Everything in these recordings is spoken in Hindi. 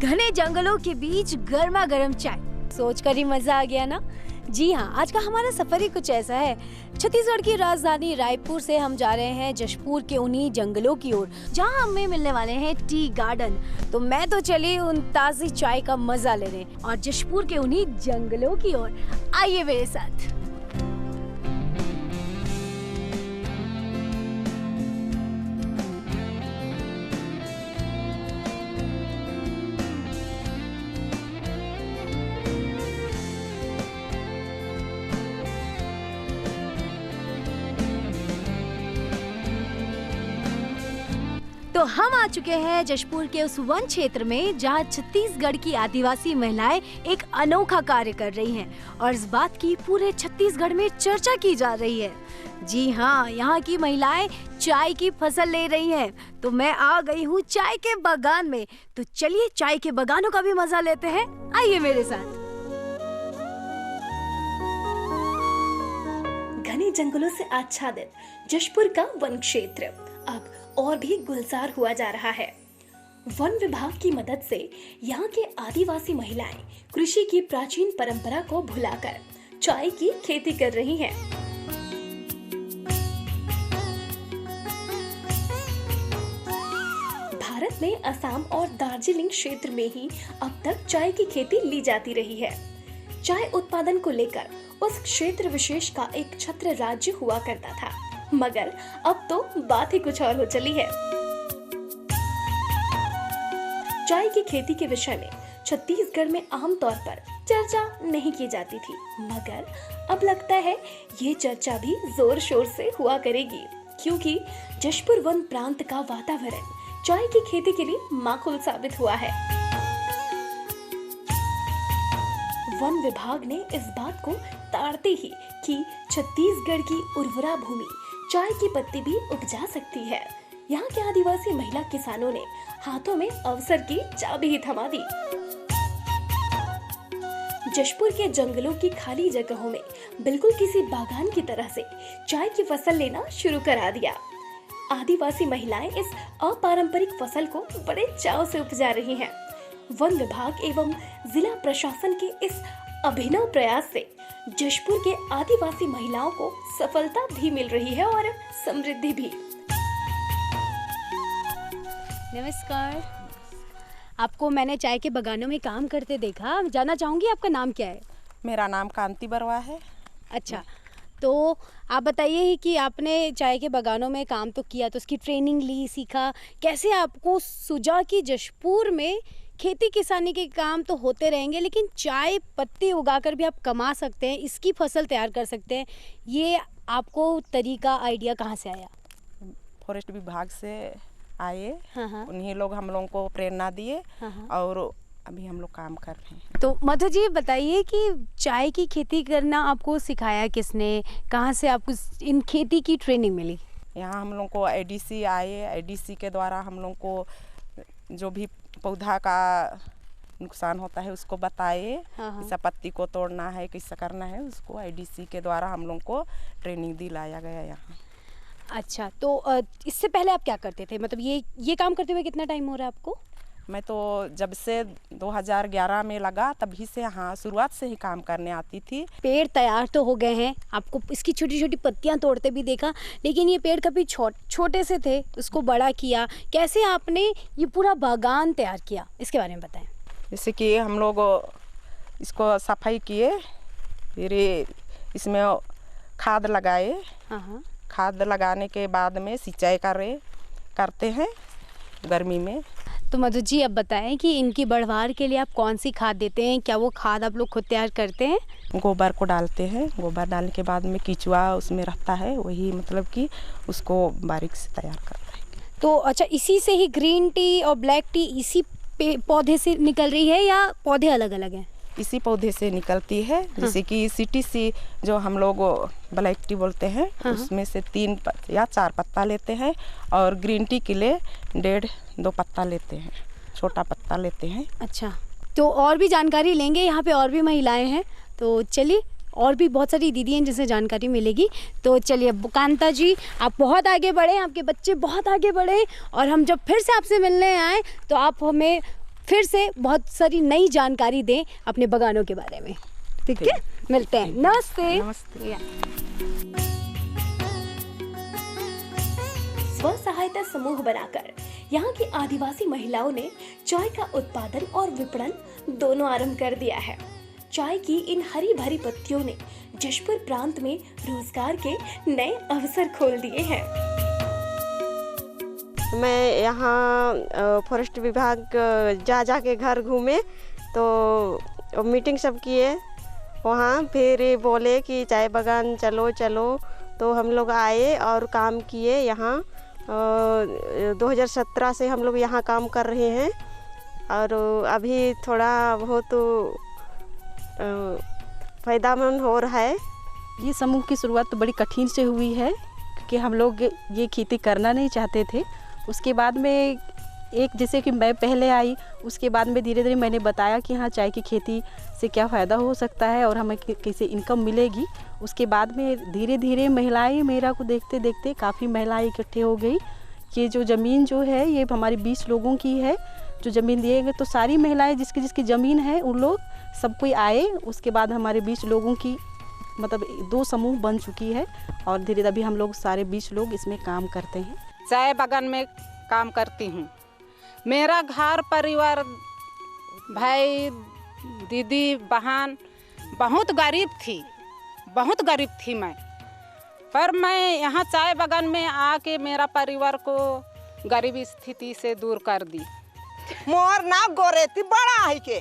घने जंगलों के बीच गर्मा गर्म चाय, सोचकर ही मजा आ गया ना। जी हाँ, आज का हमारा सफर ही कुछ ऐसा है। छत्तीसगढ़ की राजधानी रायपुर से हम जा रहे हैं जशपुर के उन्हीं जंगलों की ओर, जहाँ हमें मिलने वाले हैं टी गार्डन। तो मैं तो चली उन ताज़ी चाय का मजा लेने और जशपुर के उन्हीं जंगलों की ओर। आइए मेरे साथ। तो हम आ चुके हैं जशपुर के उस वन क्षेत्र में जहां छत्तीसगढ़ की आदिवासी महिलाएं एक अनोखा कार्य कर रही हैं और इस बात की पूरे छत्तीसगढ़ में चर्चा की जा रही है। जी हाँ, यहाँ की महिलाएं चाय की फसल ले रही हैं। तो मैं आ गई हूँ चाय के बागान में। तो चलिए चाय के बागानों का भी मजा लेते हैं, आइए मेरे साथ। घने जंगलों से आच्छादित जशपुर का वन क्षेत्र अब और भी गुलजार हुआ जा रहा है। वन विभाग की मदद से यहाँ के आदिवासी महिलाएं कृषि की प्राचीन परंपरा को भुलाकर चाय की खेती कर रही हैं। भारत में असम और दार्जिलिंग क्षेत्र में ही अब तक चाय की खेती ली जाती रही है। चाय उत्पादन को लेकर उस क्षेत्र विशेष का एक छत्र राज्य हुआ करता था, मगर अब तो बात ही कुछ और हो चली है। चाय की खेती के विषय में छत्तीसगढ़ में आमतौर पर चर्चा नहीं की जाती थी, मगर अब लगता है ये चर्चा भी जोर शोर से हुआ करेगी, क्योंकि जशपुर वन प्रांत का वातावरण चाय की खेती के लिए माकूल साबित हुआ है। वन विभाग ने इस बात को ताड़ते ही कि छत्तीसगढ़ की उर्वरा भूमि चाय की पत्ती भी उपजा सकती है, यहाँ के आदिवासी महिला किसानों ने हाथों में अवसर की चाबी ही थमा दी। जशपुर के जंगलों की खाली जगहों में बिल्कुल किसी बागान की तरह से चाय की फसल लेना शुरू करा दिया। आदिवासी महिलाएं इस अपारंपरिक फसल को बड़े चाव से उपजा रही हैं। वन विभाग एवं जिला प्रशासन के इस अभिनव प्रयास से जशपुर के आदिवासी महिलाओं को सफलता भी मिल रही है और समृद्धि भी। नमस्कार, आपको मैंने चाय के बागानों में काम करते देखा। जानना चाहूंगी आपका नाम क्या है? मेरा नाम कांति बरवा है। अच्छा, तो आप बताइए कि आपने चाय के बागानों में काम तो किया, तो उसकी ट्रेनिंग ली, सीखा, कैसे आपको सूझा कि जशपुर में खेती किसानी के काम तो होते रहेंगे लेकिन चाय पत्ती उगाकर भी आप कमा सकते हैं, इसकी फसल तैयार कर सकते हैं, ये आपको तरीका आइडिया कहाँ से आया? फॉरेस्ट विभाग से आए। हाँ। उन्हीं लोग हम लोगों को प्रेरणा दिए। हाँ। और अभी हम लोग काम कर रहे हैं। तो मधु जी बताइए कि चाय की खेती करना आपको सिखाया किसने, कहाँ से आपको इन खेती की ट्रेनिंग मिली? यहाँ हम लोग को एडीसी आए। एडीसी के द्वारा हम लोग को जो भी पौधा का नुकसान होता है उसको बताए। कैसा पत्ती को तोड़ना है, कैसा करना है, उसको एडीसी के द्वारा हम लोग को ट्रेनिंग दिलाया गया यहाँ। अच्छा, तो इससे पहले आप क्या करते थे? मतलब ये काम करते हुए कितना टाइम हो रहा है आपको? मैं तो जब से 2011 में लगा तभी से हाँ शुरुआत से ही काम करने आती थी। पेड़ तैयार तो हो गए हैं, आपको इसकी छोटी छोटी पत्तियां तोड़ते भी देखा, लेकिन ये पेड़ कभी छोटे से थे, उसको बड़ा किया, कैसे आपने ये पूरा बागान तैयार किया, इसके बारे में बताएं। जैसे कि हम लोग इसको सफाई किए, फिर इसमें खाद लगाए। हाँ। खाद लगाने के बाद में सिंचाई करते हैं गर्मी में। तो मधु जी अब बताएं कि इनकी बढ़वार के लिए आप कौन सी खाद देते हैं? क्या वो खाद आप लोग खुद तैयार करते हैं? गोबर को डालते हैं। गोबर डालने के बाद में कीचुआ उसमें रहता है, वही मतलब कि उसको बारीक से तैयार करते हैं। तो अच्छा, इसी से ही ग्रीन टी और ब्लैक टी इसी पौधे से निकल रही है या पौधे अलग अलग हैं? इसी पौधे से निकलती है। जैसे कि सीटीसी जो हम लोग ब्लैक टी बोलते हैं, उसमें से 3 या 4 पत्ता लेते हैं और ग्रीन टी के लिए 1.5-2 पत्ता लेते हैं, छोटा पत्ता लेते हैं। अच्छा, तो और भी जानकारी लेंगे, यहाँ पे और भी महिलाएं हैं, तो चलिए और भी बहुत सारी दीदी हैं जिनसे जानकारी मिलेगी। तो चलिए कांता जी, आप बहुत आगे बढ़े, आपके बच्चे बहुत आगे बढ़े और हम जब फिर से आपसे मिलने आए तो आप हमें फिर से बहुत सारी नई जानकारी दें अपने बगानों के बारे में। ठीक है, मिलते हैं। नमस्ते। नमस्ते। स्व सहायता समूह बनाकर यहाँ की आदिवासी महिलाओं ने चाय का उत्पादन और विपणन दोनों आरंभ कर दिया है। चाय की इन हरी भरी पत्तियों ने जशपुर प्रांत में रोजगार के नए अवसर खोल दिए हैं। मैं यहाँ फॉरेस्ट विभाग जा के घर घूमे तो मीटिंग सब किए वहाँ, फिर बोले कि चाय बागान चलो चलो, तो हम लोग आए और काम किए यहाँ। 2017 से हम लोग यहाँ काम कर रहे हैं और अभी थोड़ा बहुत फ़ायदामंद हो रहा है। ये समूह की शुरुआत तो बड़ी कठिन से हुई है क्योंकि हम लोग ये खेती करना नहीं चाहते थे। उसके बाद में जैसे कि मैं पहले आई, उसके बाद में धीरे धीरे मैंने बताया कि हाँ चाय की खेती से क्या फ़ायदा हो सकता है और हमें कैसे इनकम मिलेगी। उसके बाद में धीरे धीरे महिलाएं मेरा को देखते देखते काफ़ी महिलाएं इकट्ठे हो गई कि जो ज़मीन जो है ये हमारी 20 लोगों की है जो ज़मीन दिए गए, तो सारी महिलाएं जिसकी ज़मीन है उन लोग सब कोई आए। उसके बाद हमारे 20 लोगों की मतलब 2 समूह बन चुकी है और धीरे धीरे अभी हम लोग सारे 20 लोग इसमें काम करते हैं। चाय बागान में काम करती हूँ। मेरा घर परिवार भाई दीदी बहन बहुत गरीब थी मैं, पर मैं यहाँ चाय बागान में आके मेरा परिवार को गरीबी स्थिति से दूर कर दी। मोर ना गोरेती बड़ा है के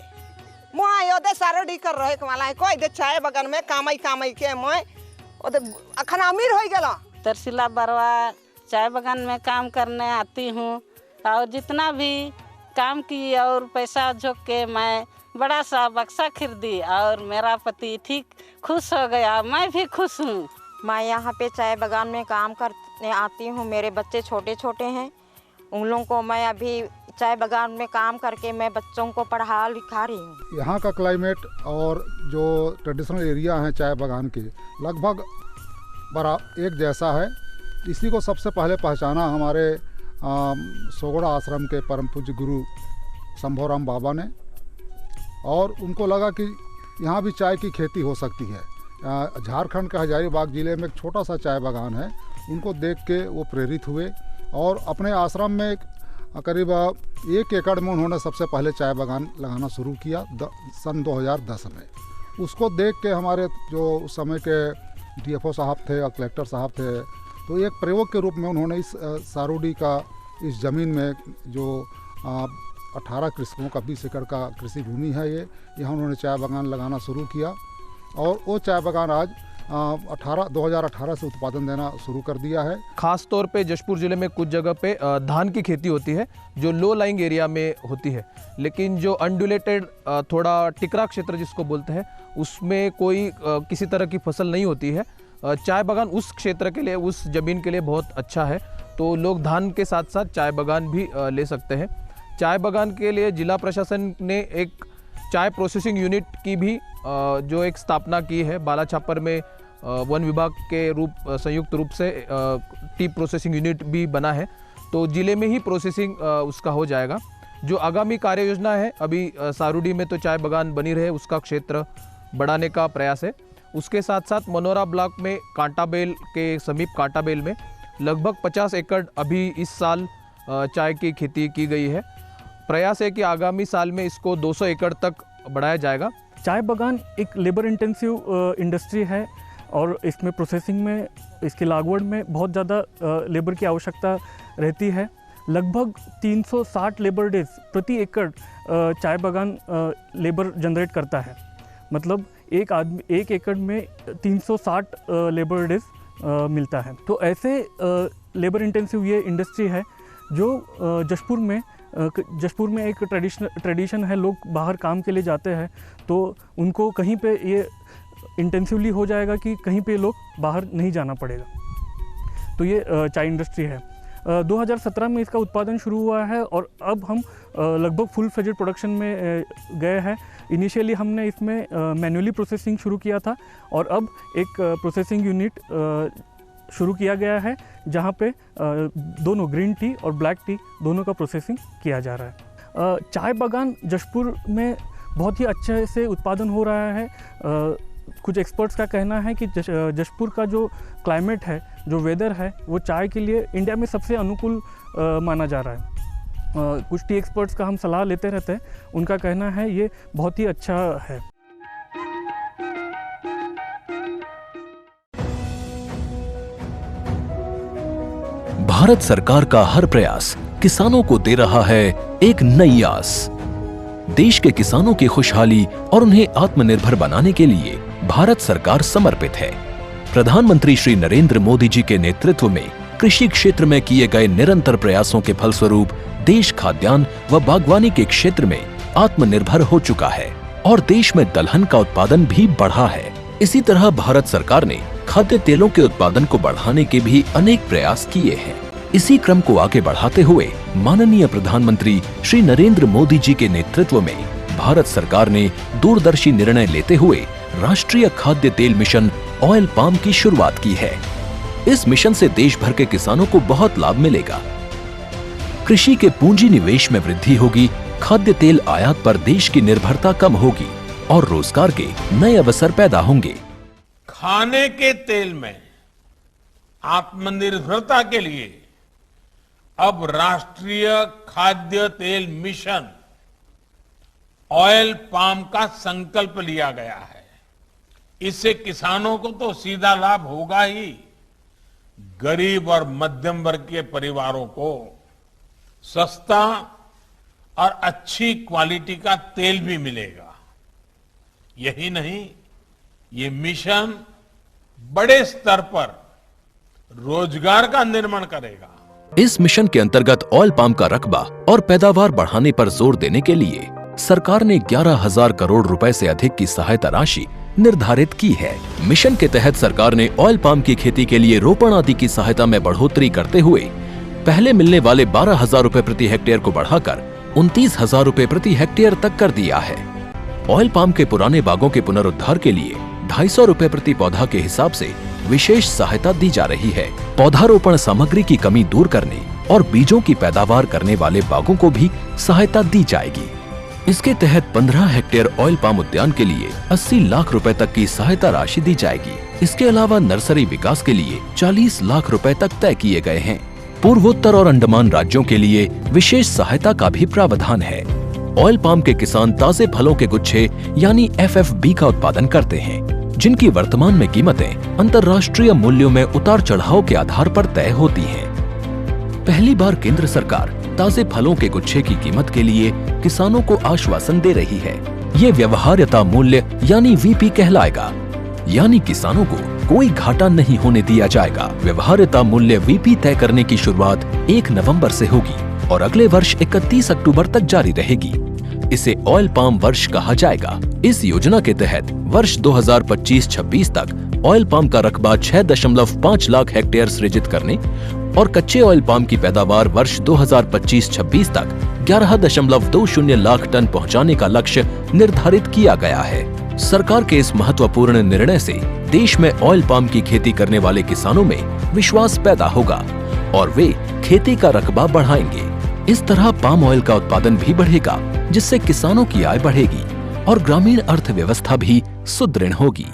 मोह योदे सारोडी कर रहे कमाला है कोई दे चाय बागान में कामई के मैं ओदे अखन अमीर हो गेला। तरसीला बरवा चाय बागान में काम करने आती हूँ और जितना भी काम की और पैसा झोंक के मैं बड़ा सा बक्सा खरीदी और मेरा पति ठीक खुश हो गया, मैं भी खुश हूँ। मैं यहाँ पे चाय बागान में काम करने आती हूँ। मेरे बच्चे छोटे छोटे हैं, उन लोगों को मैं अभी चाय बागान में काम करके मैं बच्चों को पढ़ा लिखा रही हूँ। यहाँ का क्लाइमेट और जो ट्रेडिशनल एरिया है चाय बागान के लगभग बड़ा एक जैसा है। इसी को सबसे पहले पहचाना हमारे सोगड़ा आश्रम के परम पूज्य गुरु शंभोराम बाबा ने, और उनको लगा कि यहाँ भी चाय की खेती हो सकती है। झारखंड के हजारीबाग ज़िले में एक छोटा सा चाय बागान है, उनको देख के वो प्रेरित हुए और अपने आश्रम में करीब 1 एकड़ में उन्होंने सबसे पहले चाय बागान लगाना शुरू किया सन 2010 में। उसको देख के हमारे जो उस समय के DFO साहब थे और कलेक्टर साहब थे, तो एक प्रयोग के रूप में उन्होंने इस सारोडी का इस ज़मीन में जो 18 कृषकों का 20 एकड़ का कृषि भूमि है यहाँ उन्होंने चाय बागान लगाना शुरू किया और वो चाय बागान आज 2018 से उत्पादन देना शुरू कर दिया है। खास तौर पे जशपुर ज़िले में कुछ जगह पे धान की खेती होती है जो लो लाइंग एरिया में होती है, लेकिन जो अनड्यूलेटेड थोड़ा टिकरा क्षेत्र जिसको बोलते हैं उसमें कोई किसी तरह की फसल नहीं होती है। चाय बागान उस क्षेत्र के लिए, उस ज़मीन के लिए बहुत अच्छा है, तो लोग धान के साथ साथ चाय बागान भी ले सकते हैं। चाय बागान के लिए जिला प्रशासन ने एक चाय प्रोसेसिंग यूनिट की भी जो एक स्थापना की है। बालाछापर में वन विभाग के संयुक्त रूप से टी प्रोसेसिंग यूनिट भी बना है, तो ज़िले में ही प्रोसेसिंग उसका हो जाएगा। जो आगामी कार्य योजना है, अभी सारूडी में तो चाय बागान बनी रहे उसका क्षेत्र बढ़ाने का प्रयास है। उसके साथ साथ मनोरा ब्लॉक में कांटाबेल के समीप कांटाबेल में लगभग 50 एकड़ अभी इस साल चाय की खेती की गई है। प्रयास है कि आगामी साल में इसको 200 एकड़ तक बढ़ाया जाएगा। चाय बागान एक लेबर इंटेंसिव इंडस्ट्री है और इसमें प्रोसेसिंग में, इसकी लागवड़ में बहुत ज़्यादा लेबर की आवश्यकता रहती है। लगभग 360 लेबर डेज प्रति एकड़ चाय बागान लेबर जनरेट करता है। मतलब एक एकड़ में 360 लेबर डेज मिलता है। तो ऐसे लेबर इंटेंसिव ये इंडस्ट्री है जो जशपुर में एक ट्रेडिशन है। लोग बाहर काम के लिए जाते हैं तो उनको कहीं पे ये इंटेंसिवली हो जाएगा कि कहीं पे लोग बाहर नहीं जाना पड़ेगा। तो ये चाय इंडस्ट्री है। 2017 में इसका उत्पादन शुरू हुआ है और अब हम लगभग फुल फ्लेजेड प्रोडक्शन में गए हैं। इनिशियली हमने इसमें मैन्युअली प्रोसेसिंग शुरू किया था और अब एक प्रोसेसिंग यूनिट शुरू किया गया है जहाँ पे दोनों ग्रीन टी और ब्लैक टी दोनों का प्रोसेसिंग किया जा रहा है। चाय बागान जशपुर में बहुत ही अच्छे से उत्पादन हो रहा है। कुछ एक्सपर्ट्स का कहना है कि जशपुर का जो क्लाइमेट है, जो वेदर है, वो चाय के लिए इंडिया में सबसे अनुकूल माना जा रहा है। कुछ टी एक्सपर्ट्स का हम सलाह लेते रहते हैं, उनका कहना है ये बहुत ही अच्छा है। भारत सरकार का हर प्रयास किसानों को दे रहा है एक नई आस। देश के किसानों की खुशहाली और उन्हें आत्मनिर्भर बनाने के लिए भारत सरकार समर्पित है। प्रधानमंत्री श्री नरेंद्र मोदी जी के नेतृत्व में कृषि क्षेत्र में किए गए निरंतर प्रयासों के फलस्वरूप देश खाद्यान्न व बागवानी के क्षेत्र में आत्मनिर्भर हो चुका है और देश में दलहन का उत्पादन भी बढ़ा है। इसी तरह भारत सरकार ने खाद्य तेलों के उत्पादन को बढ़ाने के भी अनेक प्रयास किए हैं। इसी क्रम को आगे बढ़ाते हुए माननीय प्रधानमंत्री श्री नरेंद्र मोदी जी के नेतृत्व में भारत सरकार ने दूरदर्शी निर्णय लेते हुए राष्ट्रीय खाद्य तेल मिशन ऑयल पाम की शुरुआत की है। इस मिशन से देश भर के किसानों को बहुत लाभ मिलेगा। कृषि के पूंजी निवेश में वृद्धि होगी, खाद्य तेल आयात पर देश की निर्भरता कम होगी और रोजगार के नए अवसर पैदा होंगे। खाने के तेल में आत्मनिर्भरता के लिए अब राष्ट्रीय खाद्य तेल मिशन ऑयल पाम का संकल्प लिया गया है। इससे किसानों को तो सीधा लाभ होगा ही, गरीब और मध्यम वर्ग के परिवारों को सस्ता और अच्छी क्वालिटी का तेल भी मिलेगा। यही नहीं, ये मिशन बड़े स्तर पर रोजगार का निर्माण करेगा। इस मिशन के अंतर्गत ऑयल पाम का रकबा और पैदावार बढ़ाने पर जोर देने के लिए सरकार ने 11,000 करोड़ रुपए से अधिक की सहायता राशि निर्धारित की है। मिशन के तहत सरकार ने ऑयल पाम की खेती के लिए रोपण आदि की सहायता में बढ़ोतरी करते हुए पहले मिलने वाले 12,000 रुपए प्रति हेक्टेयर को बढ़ाकर 29,000 रुपए प्रति हेक्टेयर तक कर दिया है। ऑयल पाम के पुराने बागों के पुनरुद्धार के लिए 250 रुपए प्रति पौधा के हिसाब से विशेष सहायता दी जा रही है। पौधारोपण सामग्री की कमी दूर करने और बीजों की पैदावार करने वाले बागों को भी सहायता दी जाएगी। इसके तहत 15 हेक्टेयर ऑयल पाम उद्यान के लिए 80 लाख रुपए तक की सहायता राशि दी जाएगी। इसके अलावा नर्सरी विकास के लिए 40 लाख रुपए तक तय किए गए हैं। पूर्वोत्तर और अंडमान राज्यों के लिए विशेष सहायता का भी प्रावधान है। ऑयल पाम के किसान ताजे फलों के गुच्छे यानी FFB का उत्पादन करते हैं, जिनकी वर्तमान में कीमतें अंतर्राष्ट्रीय मूल्यों में उतार चढ़ाव के आधार पर तय होती हैं। पहली बार केंद्र सरकार ताजे फलों के गुच्छे की कीमत के लिए किसानों को आश्वासन दे रही है। ये व्यवहार्यता मूल्य यानी VP कहलाएगा, यानी किसानों को कोई घाटा नहीं होने दिया जाएगा। व्यवहार्यता मूल्य VP तय करने की शुरुआत 1 नवंबर से होगी और अगले वर्ष 31 अक्टूबर तक जारी रहेगी। इसे ऑयल पाम वर्ष कहा जाएगा। इस योजना के तहत वर्ष 2025-26 तक ऑयल पाम का रकबा 6.5 लाख हेक्टेयर सृजित करने और कच्चे ऑयल पाम की पैदावार वर्ष 2025-26 तक 11.20 लाख टन पहुंचाने का लक्ष्य निर्धारित किया गया है। सरकार के इस महत्वपूर्ण निर्णय से देश में ऑयल पाम की खेती करने वाले किसानों में विश्वास पैदा होगा और वे खेती का रकबा बढ़ाएंगे। इस तरह पाम ऑयल का उत्पादन भी बढ़ेगा, जिससे किसानों की आय बढ़ेगी और ग्रामीण अर्थव्यवस्था भी सुदृढ़ होगी।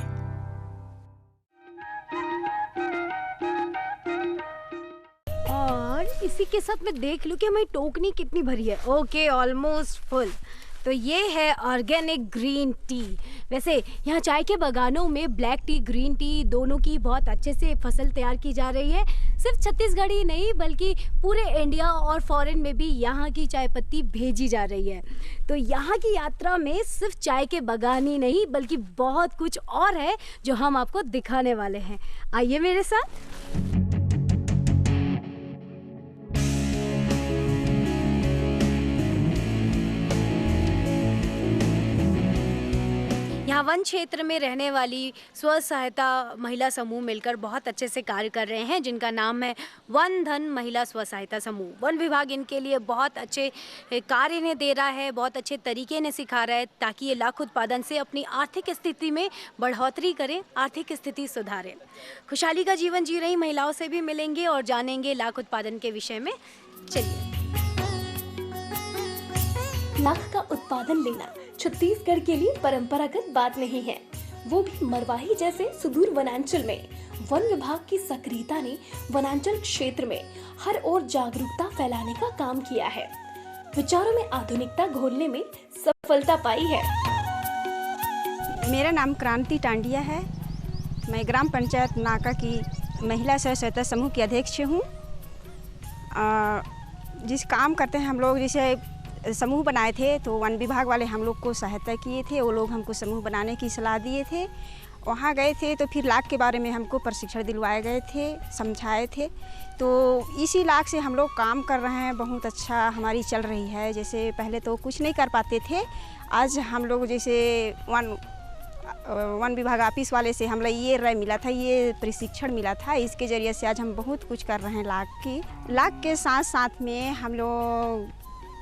और इसी के साथ मैं देख लूं कि हमारी टोकनी कितनी भरी है। Okay, almost full. तो ये है ऑर्गेनिक ग्रीन टी। वैसे यहाँ चाय के बागानों में ब्लैक टी, ग्रीन टी दोनों की बहुत अच्छे से फसल तैयार की जा रही है। सिर्फ छत्तीसगढ़ ही नहीं बल्कि पूरे इंडिया और फॉरेन में भी यहाँ की चाय पत्ती भेजी जा रही है। तो यहाँ की यात्रा में सिर्फ चाय के बागान ही नहीं बल्कि बहुत कुछ और है जो हम आपको दिखाने वाले हैं। आइए मेरे साथ। यहाँ वन क्षेत्र में रहने वाली स्व सहायता महिला समूह मिलकर बहुत अच्छे से कार्य कर रहे हैं, जिनका नाम है वन धन महिला स्व सहायता समूह। वन विभाग इनके लिए बहुत अच्छे कार्य इन्हें दे रहा है, बहुत अच्छे तरीके इन्हें सिखा रहा है ताकि ये लाख उत्पादन से अपनी आर्थिक स्थिति में बढ़ोतरी करें, आर्थिक स्थिति सुधारें। खुशहाली का जीवन जी रही महिलाओं से भी मिलेंगे और जानेंगे लाख उत्पादन के विषय में। चलिए। लाख का उत्पादन लेना छत्तीसगढ़ के लिए परंपरागत बात नहीं है, वो भी मरवाही जैसे सुदूर वनांचल में। वन विभाग की सक्रियता ने वनांचल क्षेत्र में हर ओर जागरूकता फैलाने का काम किया है, विचारों में आधुनिकता घोलने में सफलता पाई है। मेरा नाम क्रांति टांडिया है। मैं ग्राम पंचायत नाका की महिला स्व सहायता समूह की अध्यक्ष हूँ। जिस काम करते हैं हम लोग, जैसे समूह बनाए थे तो वन विभाग वाले हम लोग को सहायता किए थे, वो लोग हमको समूह बनाने की सलाह दिए थे। वहाँ गए थे तो फिर लाख के बारे में हमको प्रशिक्षण दिलवाए गए थे, समझाए थे। तो इसी लाख से हम लोग काम कर रहे हैं, बहुत अच्छा हमारी चल रही है। जैसे पहले तो कुछ नहीं कर पाते थे, आज हम लोग जैसे वन विभाग ऑफिस वाले से हम लोग ये राय मिला था, ये प्रशिक्षण मिला था, इसके ज़रिए से आज हम बहुत कुछ कर रहे हैं। लाख के साथ साथ में हम लोग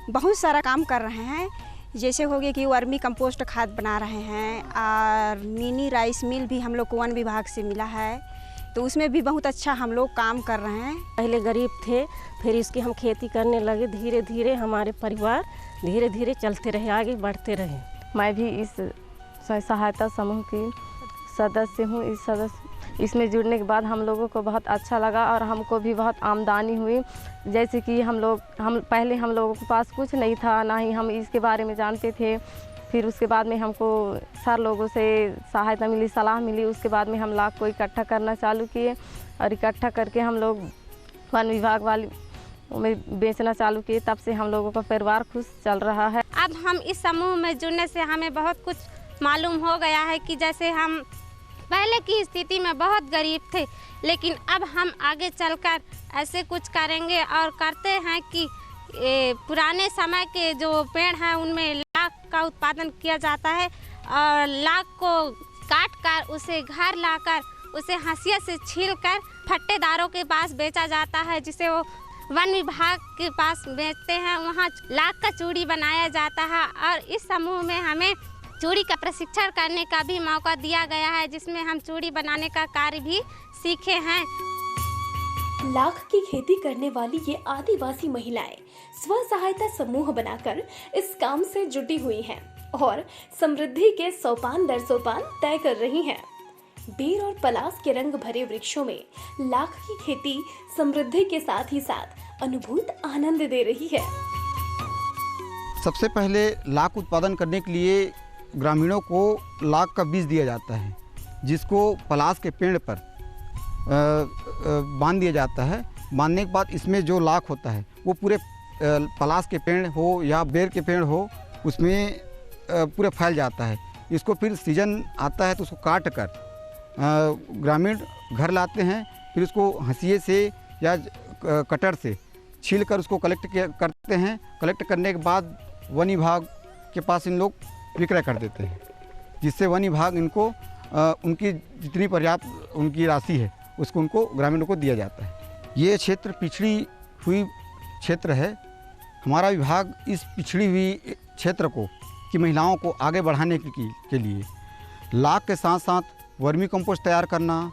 बहुत सारा काम कर रहे हैं। जैसे हो गया कि वर्मी कंपोस्ट खाद बना रहे हैं, और मिनी राइस मिल भी हम लोग को वन विभाग से मिला है, तो उसमें भी बहुत अच्छा हम लोग काम कर रहे हैं। पहले गरीब थे, फिर इसकी हम खेती करने लगे। धीरे धीरे हमारे परिवार धीरे धीरे चलते रहे, आगे बढ़ते रहे। मैं भी इस सहायता समूह की सदस्य हूँ। इसमें जुड़ने के बाद हम लोगों को बहुत अच्छा लगा और हमको भी बहुत आमदनी हुई। जैसे कि पहले हम लोगों के पास कुछ नहीं था, ना ही हम इसके बारे में जानते थे। फिर उसके बाद में हमको सारे लोगों से सहायता मिली, सलाह मिली। उसके बाद में हम लाख को इकट्ठा करना चालू किए और इकट्ठा करके हम लोग वन विभाग वाले में बेचना चालू किए। तब से हम लोगों का परिवार खुश चल रहा है। अब हम इस समूह में जुड़ने से हमें बहुत कुछ मालूम हो गया है कि जैसे हम पहले की स्थिति में बहुत गरीब थे, लेकिन अब हम आगे चलकर ऐसे कुछ करेंगे और करते हैं कि पुराने समय के जो पेड़ हैं उनमें लाख का उत्पादन किया जाता है और लाख को काट कर उसे घर लाकर उसे हंसिया से छीलकर फट्टेदारों के पास बेचा जाता है, जिसे वो वन विभाग के पास बेचते हैं। वहाँ लाख का चूड़ी बनाया जाता है और इस समूह में हमें चूड़ी का प्रशिक्षण करने का भी मौका दिया गया है, जिसमें हम चूड़ी बनाने का कार्य भी सीखे हैं। लाख की खेती करने वाली ये आदिवासी महिलाएं स्व सहायता समूह बनाकर इस काम से जुटी हुई हैं और समृद्धि के सोपान दर सोपान तय कर रही हैं। बेर और पलास के रंग भरे वृक्षों में लाख की खेती समृद्धि के साथ ही साथ अनुभूत आनंद दे रही है। सबसे पहले लाख उत्पादन करने के लिए ग्रामीणों को लाख का बीज दिया जाता है, जिसको पलास के पेड़ पर बांध दिया जाता है। बांधने के बाद इसमें जो लाख होता है वो पूरे पलास के पेड़ हो या बेर के पेड़ हो, उसमें पूरे फैल जाता है। इसको फिर सीजन आता है तो उसको काट कर ग्रामीण घर लाते हैं, फिर उसको हंसिए से या कटर से छील कर उसको कलेक्ट करते हैं। कलेक्ट करने के बाद वन विभाग के पास इन लोग विक्रय कर देते हैं, जिससे वन विभाग इनको उनकी जितनी पर्याप्त उनकी राशि है उसको उनको ग्रामीणों को दिया जाता है। ये क्षेत्र पिछड़ी हुई क्षेत्र है। हमारा विभाग इस पिछड़ी हुई क्षेत्र को की महिलाओं को आगे बढ़ाने के लिए लाख के साथ साथ वर्मी कंपोस्ट तैयार करना,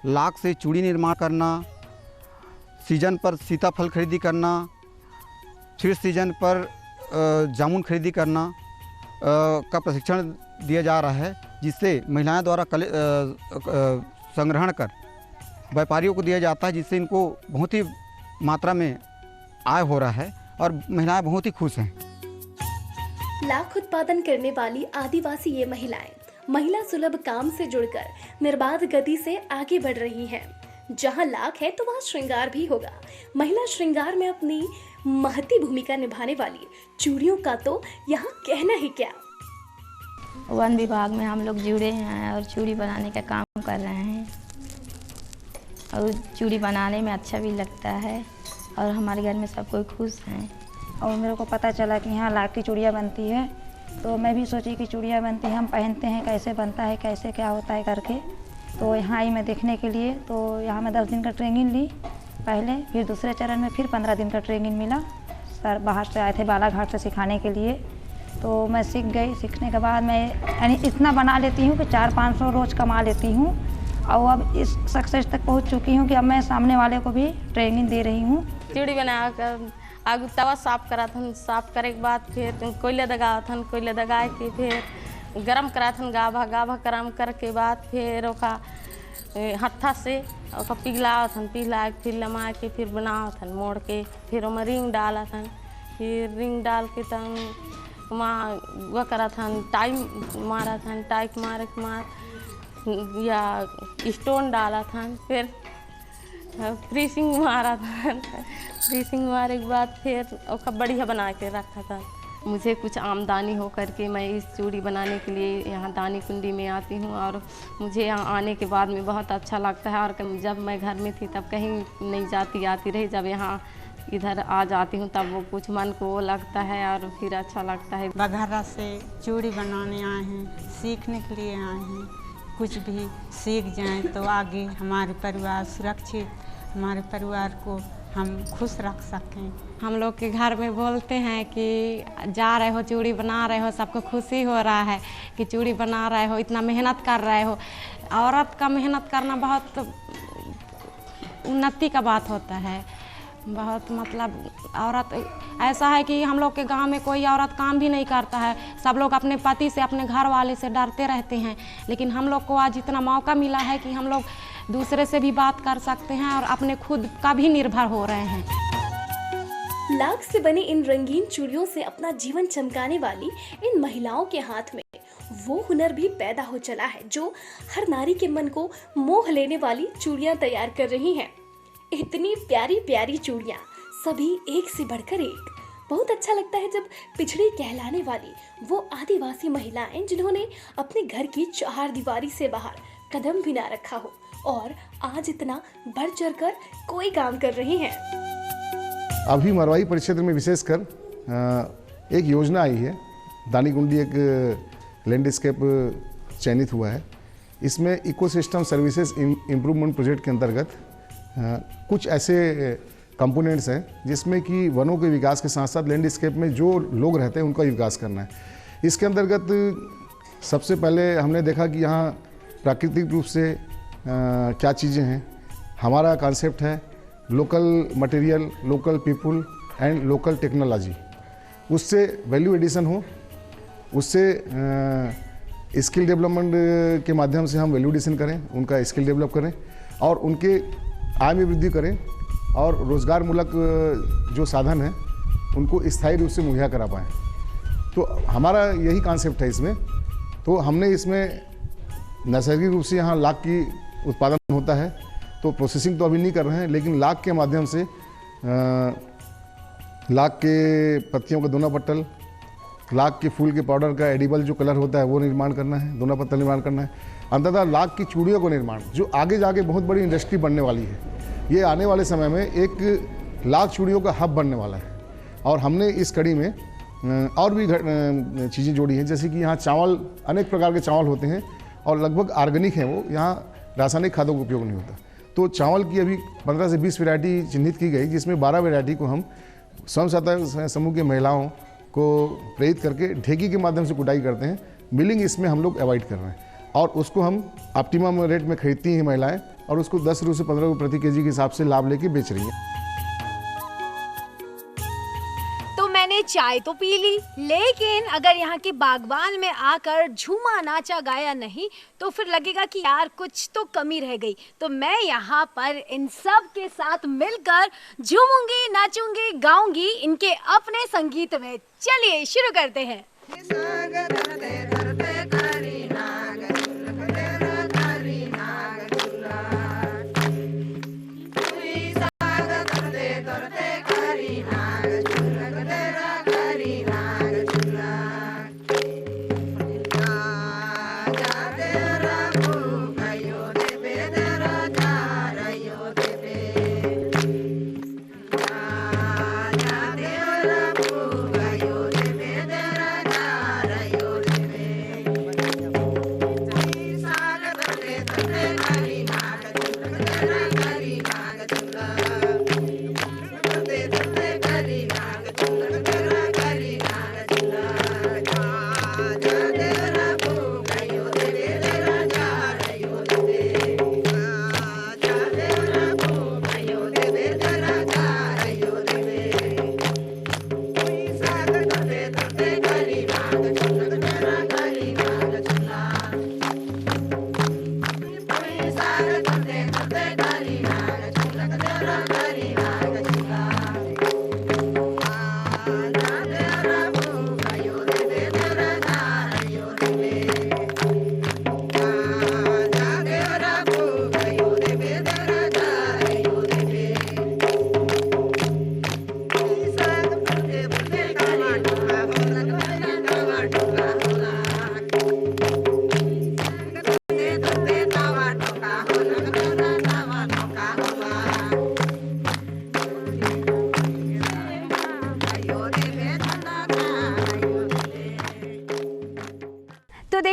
लाख से चूड़ी निर्माण करना, सीजन पर सीताफल खरीदी करना, फिर सीजन पर जामुन खरीदी करना का प्रशिक्षण दिया जा रहा है, जिससे महिलाएं द्वारा संग्रहण कर व्यापारियों को दिया जाता है, जिससे इनको बहुत ही मात्रा में आय हो रहा है और महिलाएं बहुत ही खुश हैं। लाख उत्पादन करने वाली आदिवासी ये महिलाएं महिला सुलभ काम से जुड़कर निर्बाध गति से आगे बढ़ रही हैं। जहां लाख है तो वहां श्रृंगार भी होगा। महिला श्रृंगार में अपनी महती भूमिका निभाने वाली चूड़ियों का तो यहाँ कहना ही क्या। वन विभाग में हम लोग जुड़े हैं और चूड़ी बनाने का काम कर रहे हैं और चूड़ी बनाने में अच्छा भी लगता है और हमारे घर में सब कोई खुश हैं। और मेरे को पता चला कि यहाँ लाख की चूड़ियाँ बनती है, तो मैं भी सोची कि चूड़ियाँ बनती हैं, हम पहनते हैं, कैसे बनता है, कैसे क्या होता है करके। तो यहाँ आई मैं देखने के लिए। तो यहाँ मैं 10 दिन का ट्रेनिंग ली पहले, फिर दूसरे चरण में फिर 15 दिन का ट्रेनिंग मिला। सर बाहर से आए थे बालाघाट से सिखाने के लिए, तो मैं सीख गई। सीखने के बाद मैं यानी इतना बना लेती हूँ कि 400-500 रोज़ कमा लेती हूँ और अब इस सक्सेस तक पहुँच चुकी हूँ कि अब मैं सामने वाले को भी ट्रेनिंग दे रही हूँ। चूड़ी बनाकर आगू तवा साफ करा था, साफ करे के बाद फिर कोयले दगावा था, कोयले दगाए के फिर गरम करा था गाभा, गाभा गरम करके बाद फिर ओका हत्था से ओका पिघलावा था, पिघला के फिर लमा के फिर बनावा था मोड़ के, फिर ओमा रिंग डाला था, फिर रिंग डाल के तब वहाँ वह करा था टाइम मारा था, टाइप मारे के मार या स्टोन डाला था, फिर फ्रीसिंग मारा था, फ्रीसिंग मारे के बाद फिर ओका बढ़िया बना के रखा था। मुझे कुछ आमदनी हो करके मैं इस चूड़ी बनाने के लिए यहाँ दानी कुंडी में आती हूँ और मुझे यहाँ आने के बाद में बहुत अच्छा लगता है। और जब मैं घर में थी तब कहीं नहीं जाती, आती रही, जब यहाँ इधर आ जाती हूँ तब वो कुछ मन को वो लगता है और फिर अच्छा लगता है। बघारा से चूड़ी बनाने आए हैं, सीखने के लिए आए हैं। कुछ भी सीख जाएं तो आगे हमारे परिवार सुरक्षित, हमारे परिवार को हम खुश रख सकें। हम लोग के घर में बोलते हैं कि जा रहे हो चूड़ी बना रहे हो, सबको खुशी हो रहा है कि चूड़ी बना रहे हो, इतना मेहनत कर रहे हो। औरत का मेहनत करना बहुत उन्नति का बात होता है, बहुत मतलब औरत ऐसा है कि हम लोग के गांव में कोई औरत काम भी नहीं करता है, सब लोग अपने पति से, अपने घर वाले से डरते रहते हैं। लेकिन हम लोग को आज इतना मौका मिला है कि हम लोग दूसरे से भी बात कर सकते हैं और अपने खुद का भी निर्भर हो रहे हैं। लाख से बनी इन रंगीन चूड़ियों से अपना जीवन चमकाने वाली इन महिलाओं के हाथ में वो हुनर भी पैदा हो चला है जो हर नारी के मन को मोह लेने वाली चूड़ियां तैयार कर रही हैं। इतनी प्यारी प्यारी चूड़ियां, सभी एक से बढ़कर एक। बहुत अच्छा लगता है जब पिछड़ी कहलाने वाली वो आदिवासी महिलाएं जिन्होंने अपने घर की चार दीवारी से बाहर कदम भी ना रखा हो और आज इतना बढ़ चढ़कर कोई काम कर रही हैं। अभी मरवाई परिक्षेत्र में विशेषकर एक योजना आई है, दानी कुंडी एक लैंडस्केप चयनित हुआ है। इसमें इकोसिस्टम सर्विसेज इम्प्रूवमेंट प्रोजेक्ट के अंतर्गत कुछ ऐसे कंपोनेंट्स हैं जिसमें कि वनों के विकास के साथ साथ लैंडस्केप में जो लोग रहते हैं उनका विकास करना है। इसके अंतर्गत सबसे पहले हमने देखा कि यहाँ प्राकृतिक रूप से क्या चीज़ें हैं। हमारा कॉन्सेप्ट है local material, local people and local technology. उससे वैल्यू एडिशन हो, उससे स्किल डेवलपमेंट के माध्यम से हम वैल्यू एडिशन करें, उनका स्किल डेवलप करें और उनके आय में वृद्धि करें और रोजगार मूलक जो साधन है उनको स्थायी रूप से मुहैया करा पाएँ। तो हमारा यही कॉन्सेप्ट है इसमें। तो हमने इसमें नैसर्गिक रूप से यहाँ लाख की उत्पादन होता है, तो प्रोसेसिंग तो अभी नहीं कर रहे हैं, लेकिन लाख के माध्यम से लाख के पत्तियों का दोना पत्तल, लाख के फूल के पाउडर का एडिबल जो कलर होता है वो निर्माण करना है, दोना पत्तल निर्माण करना है। अंततः लाख की चूड़ियों को निर्माण, जो आगे जाके बहुत बड़ी इंडस्ट्री बनने वाली है। ये आने वाले समय में एक लाख चूड़ियों का हब बनने वाला है। और हमने इस कड़ी में और भी चीज़ें जोड़ी हैं, जैसे कि यहाँ चावल, अनेक प्रकार के चावल होते हैं और लगभग ऑर्गेनिक हैं वो, यहाँ रासायनिक खादों का उपयोग नहीं होता। तो चावल की अभी 15 से 20 वैरायटी चिन्हित की गई, जिसमें 12 वैरायटी को हम स्वयं सहायता समूह के महिलाओं को प्रेरित करके ढेकी के माध्यम से कुटाई करते हैं। मिलिंग इसमें हम लोग अवॉइड कर रहे हैं और उसको हम ऑप्टिमम रेट में खरीदती हैं महिलाएं और उसको 10 रुपये से 15 रुपये प्रति केजी के हिसाब से लाभ लेके बेच रही हैं। तो मैंने चाय तो पी ली, लेकिन अगर यहाँ के बागवान में आकर झूमा, नाचा, गाया नहीं तो फिर लगेगा कि यार कुछ तो कमी रह गई। तो मैं यहाँ पर इन सब के साथ मिलकर झूमूंगी, नाचूंगी, गाऊंगी इनके अपने संगीत में। चलिए शुरू करते हैं।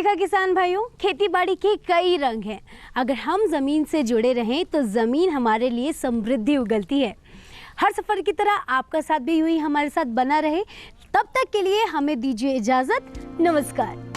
देखा किसान भाइयों, खेती बाड़ी के कई रंग हैं। अगर हम जमीन से जुड़े रहें तो जमीन हमारे लिए समृद्धि उगलती है। हर सफर की तरह आपका साथ भी हुई हमारे साथ बना रहे। तब तक के लिए हमें दीजिए इजाजत। नमस्कार।